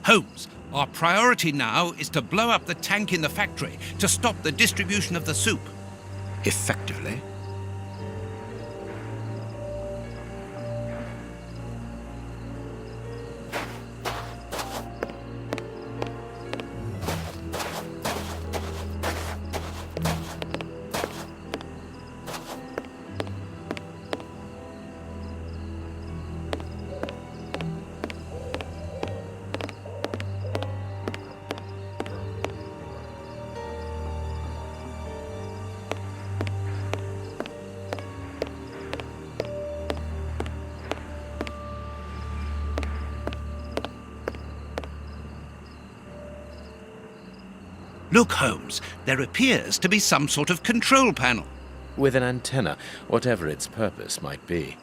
Holmes, our priority now is to blow up the tank in the factory to stop the distribution of the soup. Effectively? Look, Holmes, there appears to be some sort of control panel. With an antenna, whatever its purpose might be.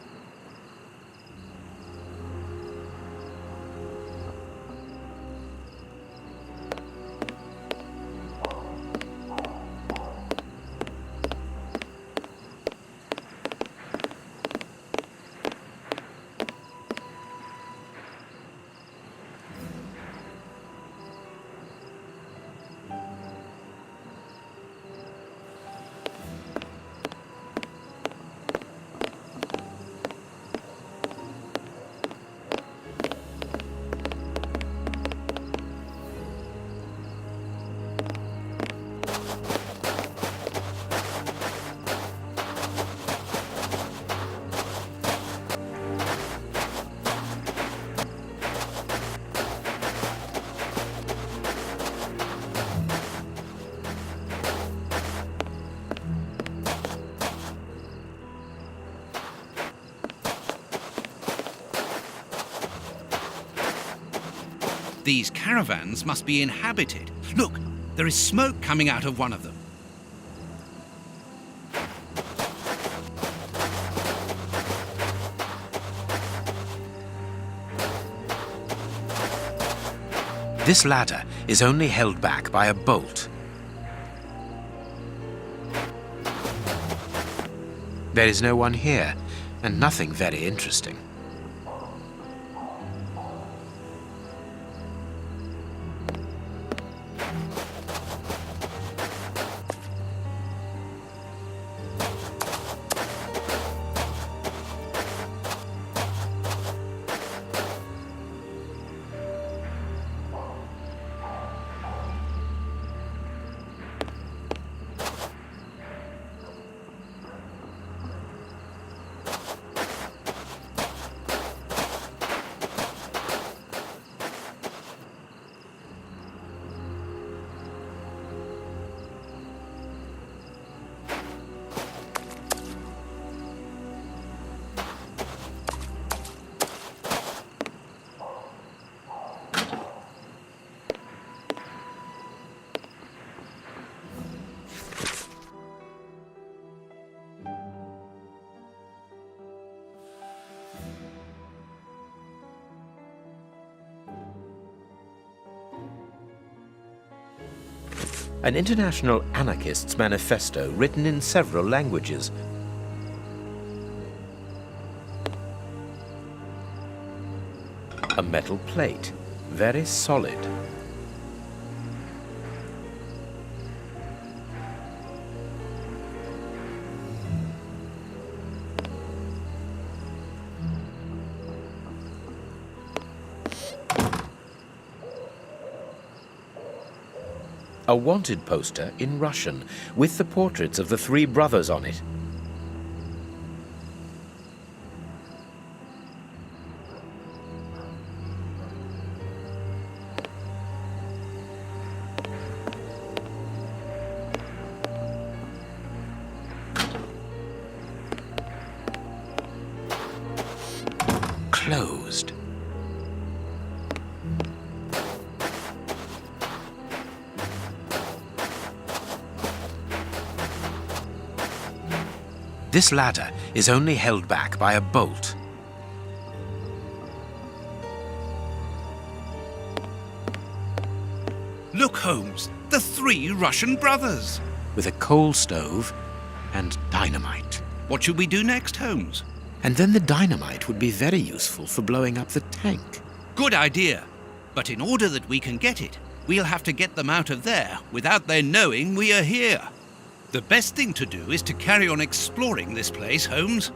These caravans must be inhabited. Look, there is smoke coming out of one of them. This ladder is only held back by a bolt. There is no one here, and nothing very interesting. An international anarchist's manifesto written in several languages. A metal plate, very solid. A wanted poster in Russian, with the portraits of the three brothers on it. Closed. This ladder is only held back by a bolt. Look, Holmes, the three Russian brothers. With a coal stove and dynamite. What should we do next, Holmes? And then the dynamite would be very useful for blowing up the tank. Good idea. But in order that we can get it, we'll have to get them out of there without their knowing we are here. The best thing to do is to carry on exploring this place, Holmes.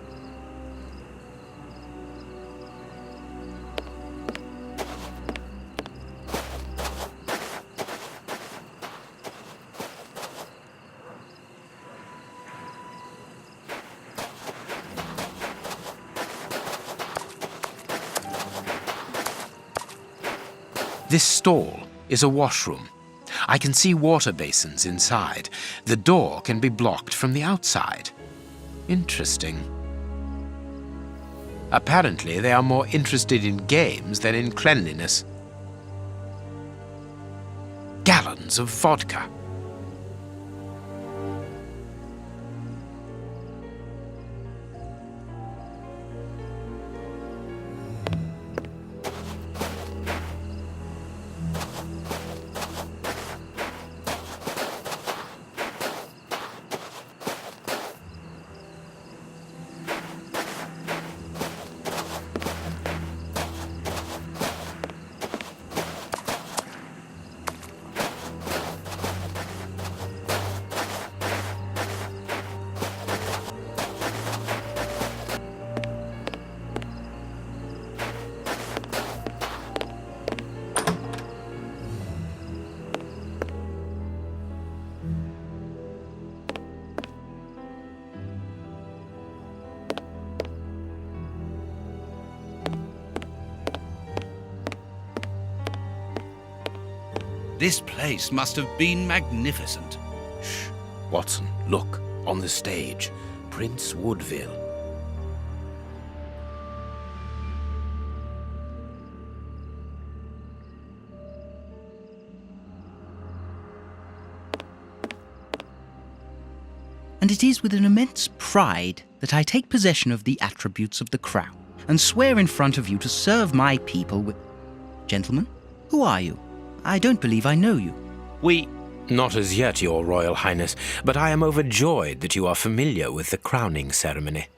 This stall is a washroom. I can see water basins inside. The door can be blocked from the outside. Interesting. Apparently, they are more interested in games than in cleanliness. Gallons of vodka. This place must have been magnificent. Shh. Watson, look, on the stage. Prince Woodville. And it is with an immense pride that I take possession of the attributes of the crown, and swear in front of you to serve my people with... Gentlemen, who are you? I don't believe I know you. Not as yet, Your Royal Highness, but I am overjoyed that you are familiar with the crowning ceremony.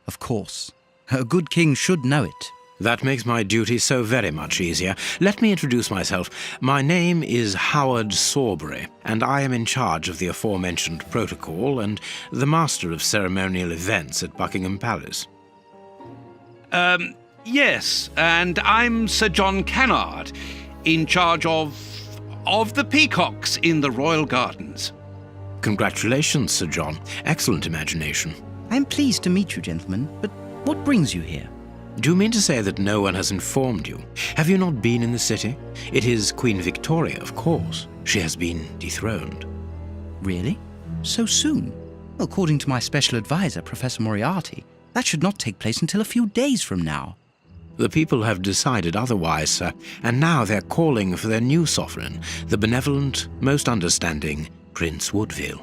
Of course. A good king should know it. That makes my duty so very much easier. Let me introduce myself. My name is Howard Sawbury, and I am in charge of the aforementioned protocol and the master of ceremonial events at Buckingham Palace. Yes, and I'm Sir John Cannard, in charge of the peacocks in the royal gardens. Congratulations, Sir John. Excellent imagination. I'm pleased to meet you, gentlemen, but what brings you here? Do you mean to say that no one has informed you? Have you not been in the city? It is Queen Victoria, of course. She has been dethroned. Really? So soon? According to my special advisor, Professor Moriarty, that should not take place until a few days from now. The people have decided otherwise, sir, and now they're calling for their new sovereign, the benevolent, most understanding Prince Woodville.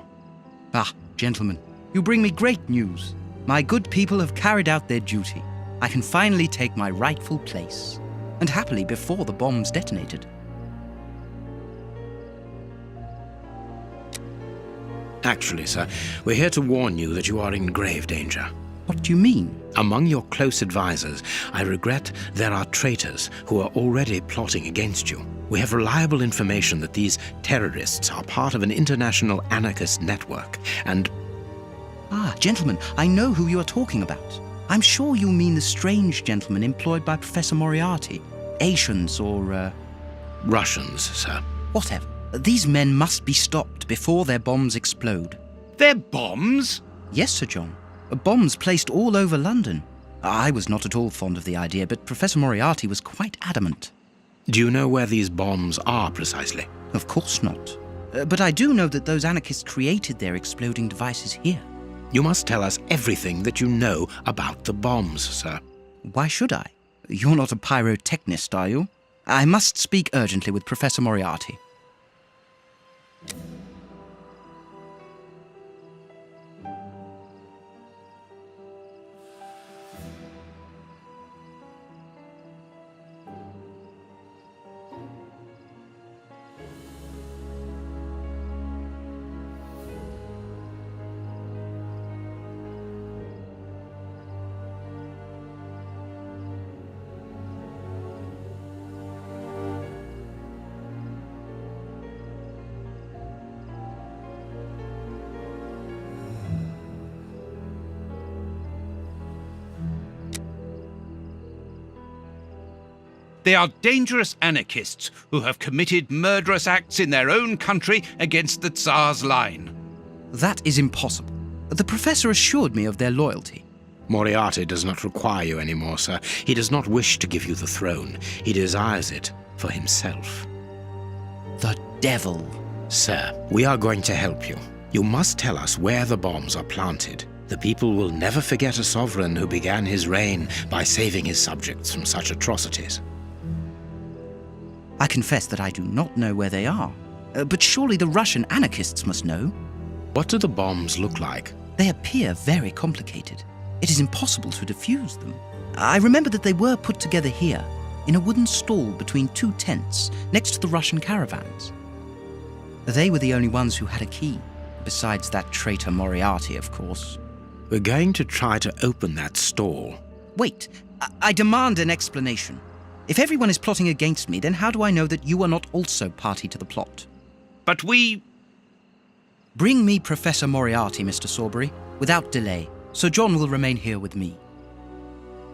Ah, gentlemen, you bring me great news. My good people have carried out their duty. I can finally take my rightful place, and happily before the bombs detonated. Actually, sir, we're here to warn you that you are in grave danger. What do you mean? Among your close advisors, I regret there are traitors who are already plotting against you. We have reliable information that these terrorists are part of an international anarchist network, and... Ah, gentlemen, I know who you are talking about. I'm sure you mean the strange gentleman employed by Professor Moriarty. Asians or, Russians, sir. Whatever. These men must be stopped before their bombs explode. They're bombs? Yes, Sir John. Bombs placed all over London. I was not at all fond of the idea, but Professor Moriarty was quite adamant. Do you know where these bombs are precisely? Of course not. But I do know that those anarchists created their exploding devices here. You must tell us everything that you know about the bombs, sir. Why should I? You're not a pyrotechnist, are you? I must speak urgently with Professor Moriarty. They are dangerous anarchists who have committed murderous acts in their own country against the Tsar's line. That is impossible. The professor assured me of their loyalty. Moriarty does not require you anymore, sir. He does not wish to give you the throne. He desires it for himself. The devil. Sir, we are going to help you. You must tell us where the bombs are planted. The people will never forget a sovereign who began his reign by saving his subjects from such atrocities. I confess that I do not know where they are. But surely the Russian anarchists must know. What do the bombs look like? They appear very complicated. It is impossible to defuse them. I remember that they were put together here, in a wooden stall between two tents, next to the Russian caravans. They were the only ones who had a key, besides that traitor Moriarty, of course. We're going to try to open that stall. Wait, I demand an explanation. If everyone is plotting against me, then how do I know that you are not also party to the plot? But we... Bring me Professor Moriarty, Mr. Sawbury, without delay. Sir John will remain here with me.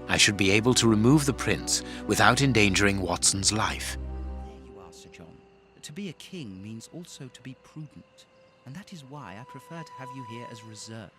I should be able to remove the prince without endangering Watson's life. There you are, Sir John. To be a king means also to be prudent, and that is why I prefer to have you here as reserve.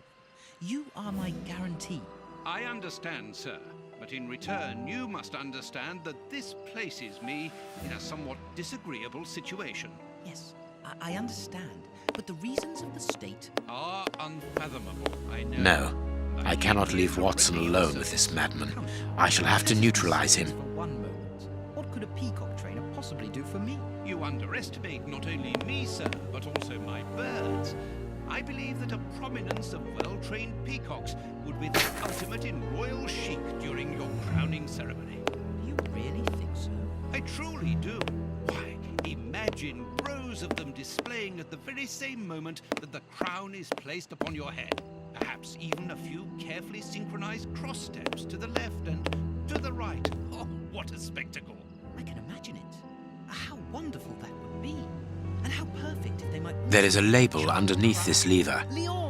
You are my guarantee. I understand, sir, but in return you must understand that this places me in a somewhat disagreeable situation. Yes, I understand, but the reasons of the state are unfathomable, I know. No, I cannot leave Watson alone with this madman. I shall have to neutralize him. For one moment, what could a peacock trainer possibly do for me? You underestimate not only me, sir, but also my birds. I believe that a prominence of well-trained peacocks would be the ultimate in royal chic during your crowning ceremony. You really think so? I truly do. Why, imagine rows of them displaying at the very same moment that the crown is placed upon your head. Perhaps even a few carefully synchronized cross steps to the left and to the right. Oh, what a spectacle! I can imagine it. How wonderful that would be. And how perfect if they might... There is a label underneath this lever.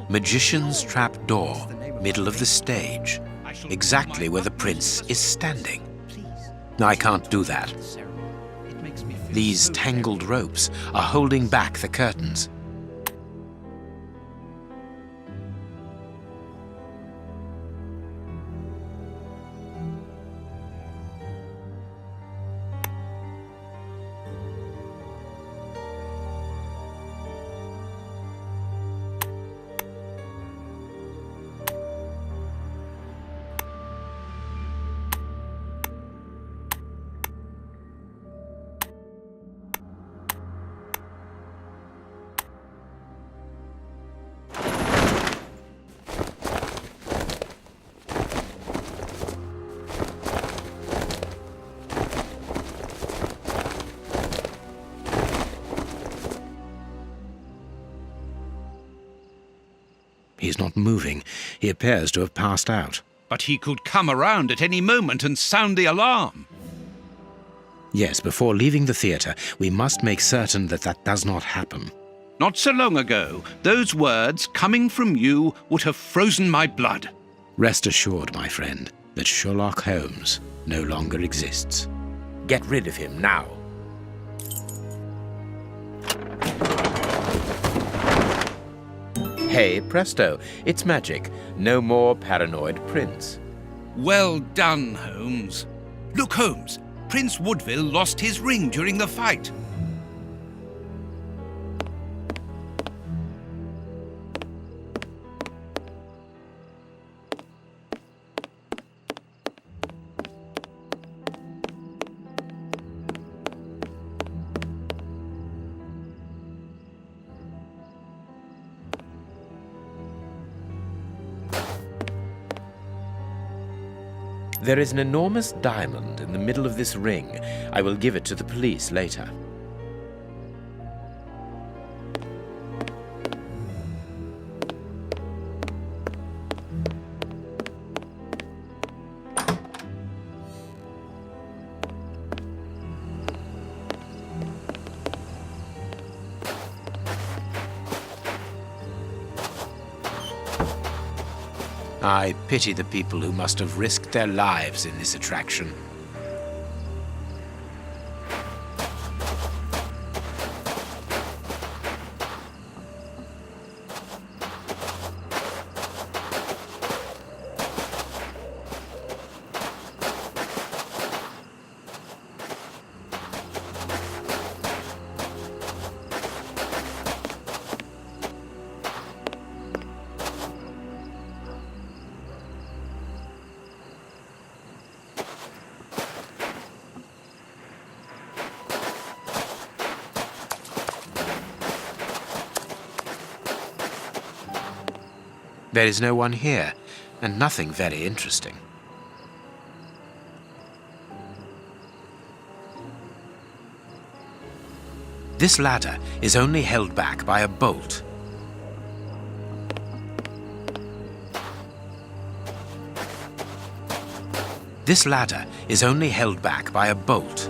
Magician's Trap Door, middle of the stage. Exactly where the prince is standing. I can't do that. These tangled ropes are holding back the curtains. He's not moving. He appears to have passed out. But he could come around at any moment and sound the alarm. Yes, before leaving the theatre, we must make certain that that does not happen. Not so long ago, those words coming from you would have frozen my blood. Rest assured, my friend, that Sherlock Holmes no longer exists. Get rid of him now. Hey, presto, it's magic. No more paranoid prince. Well done, Holmes. Look, Holmes, Prince Woodville lost his ring during the fight. There is an enormous diamond in the middle of this ring. I will give it to the police later. I pity the people who must have risked their lives in this attraction. There is no one here, and nothing very interesting. This ladder is only held back by a bolt. This ladder is only held back by a bolt.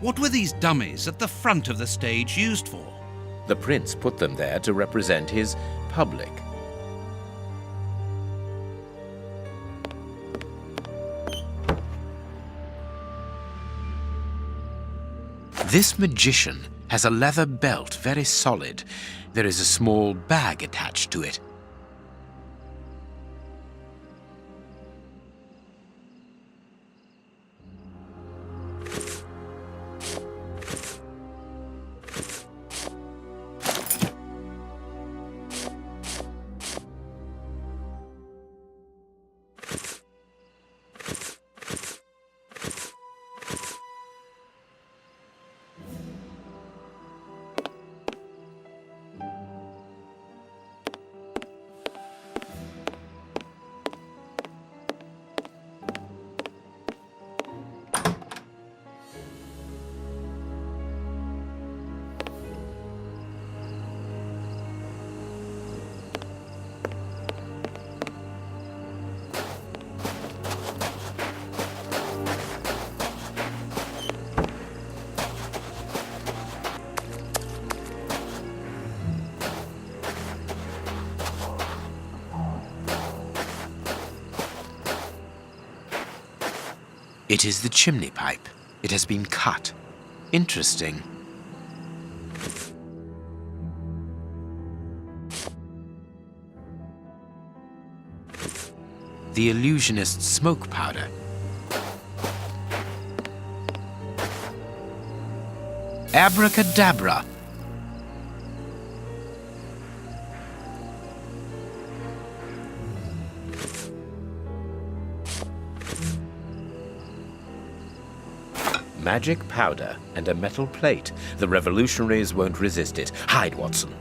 What were these dummies at the front of the stage used for? The prince put them there to represent his public. This magician has a leather belt, very solid. There is a small bag attached to it. It is the chimney pipe. It has been cut. Interesting. The illusionist's smoke powder Abracadabra! Magic powder and a metal plate. The revolutionaries won't resist it. Hide, Watson.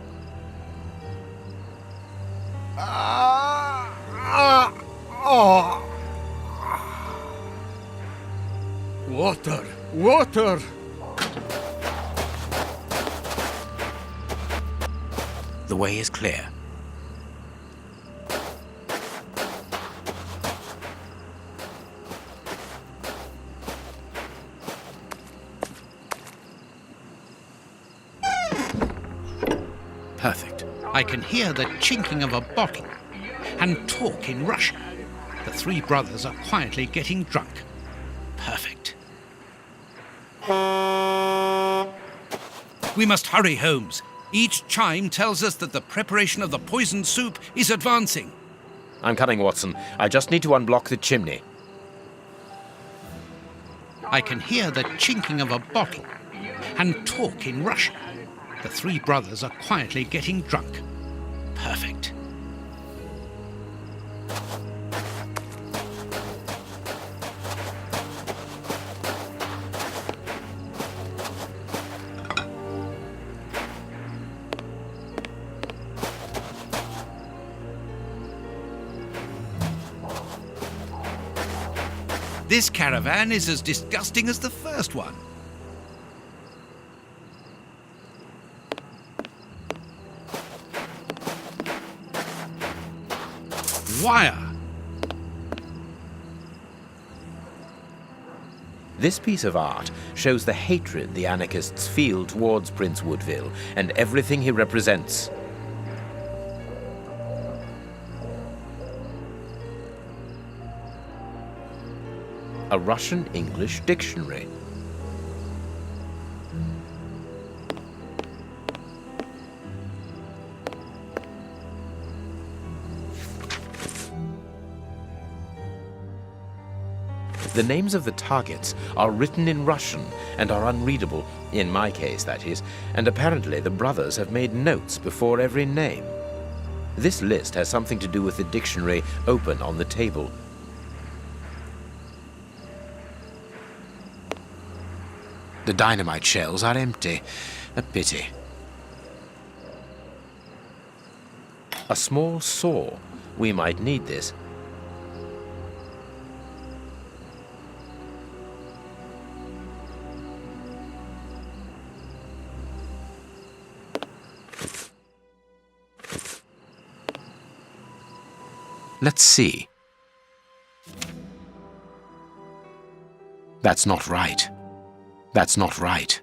Water! Water! The way is clear. Perfect. I can hear the chinking of a bottle and talk in Russian. The three brothers are quietly getting drunk. Perfect. We must hurry, Holmes. Each chime tells us that the preparation of the poisoned soup is advancing. I'm coming, Watson. I just need to unblock the chimney. I can hear the chinking of a bottle and talk in Russian. The three brothers are quietly getting drunk. Perfect. This caravan is as disgusting as the first one. Wire. This piece of art shows the hatred the anarchists feel towards Prince Woodville and everything he represents. A Russian-English dictionary. The names of the targets are written in Russian and are unreadable, in my case, that is, and apparently the brothers have made notes before every name. This list has something to do with the dictionary open on the table. The dynamite shells are empty. A pity. A small saw. We might need this. Let's see. That's not right. That's not right.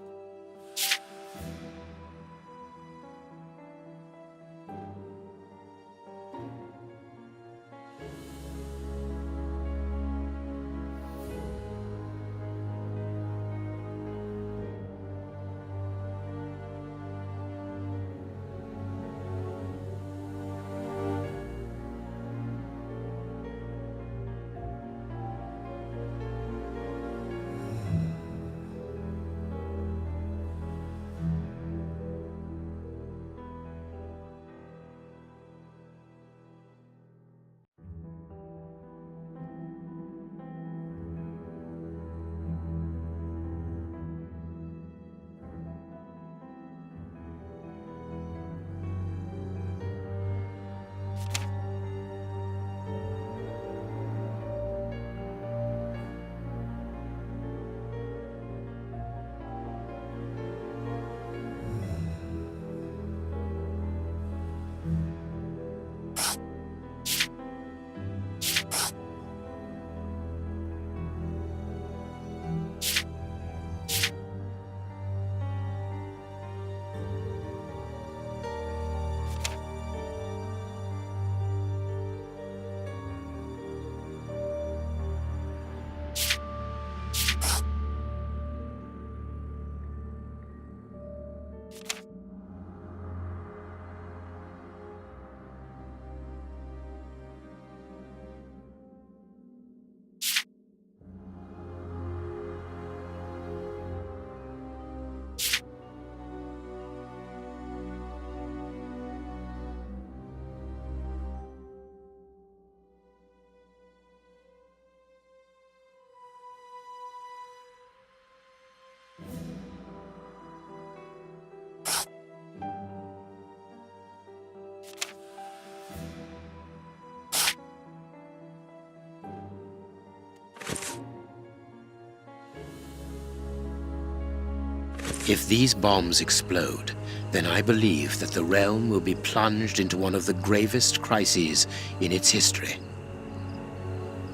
If these bombs explode, then I believe that the realm will be plunged into one of the gravest crises in its history.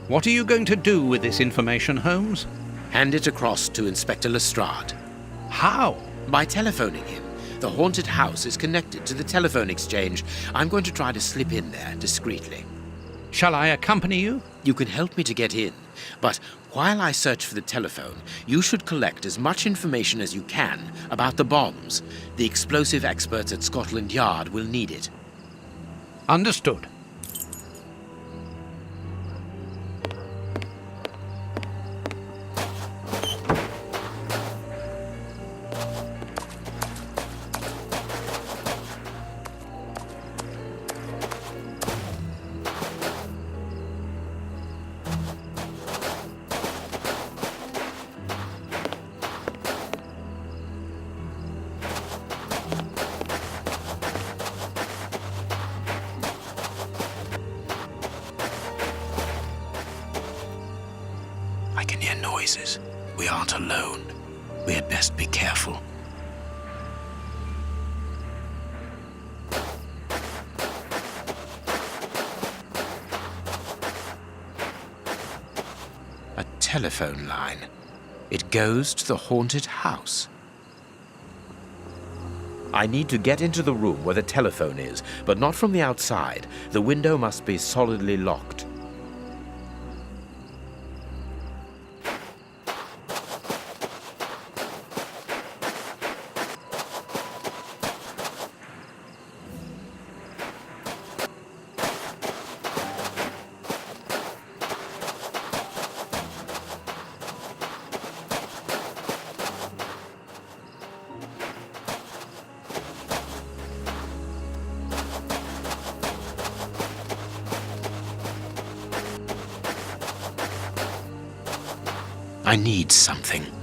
What are you going to do with this information, Holmes? Hand it across to Inspector Lestrade. How? By telephoning him. The haunted house is connected to the telephone exchange. I'm going to try to slip in there discreetly. Shall I accompany you? You can help me to get in, but while I search for the telephone, you should collect as much information as you can about the bombs. The explosive experts at Scotland Yard will need it. Understood. I can hear noises. We aren't alone. We had best be careful. A telephone line. It goes to the haunted house. I need to get into the room where the telephone is, but not from the outside. The window must be solidly locked. I need something.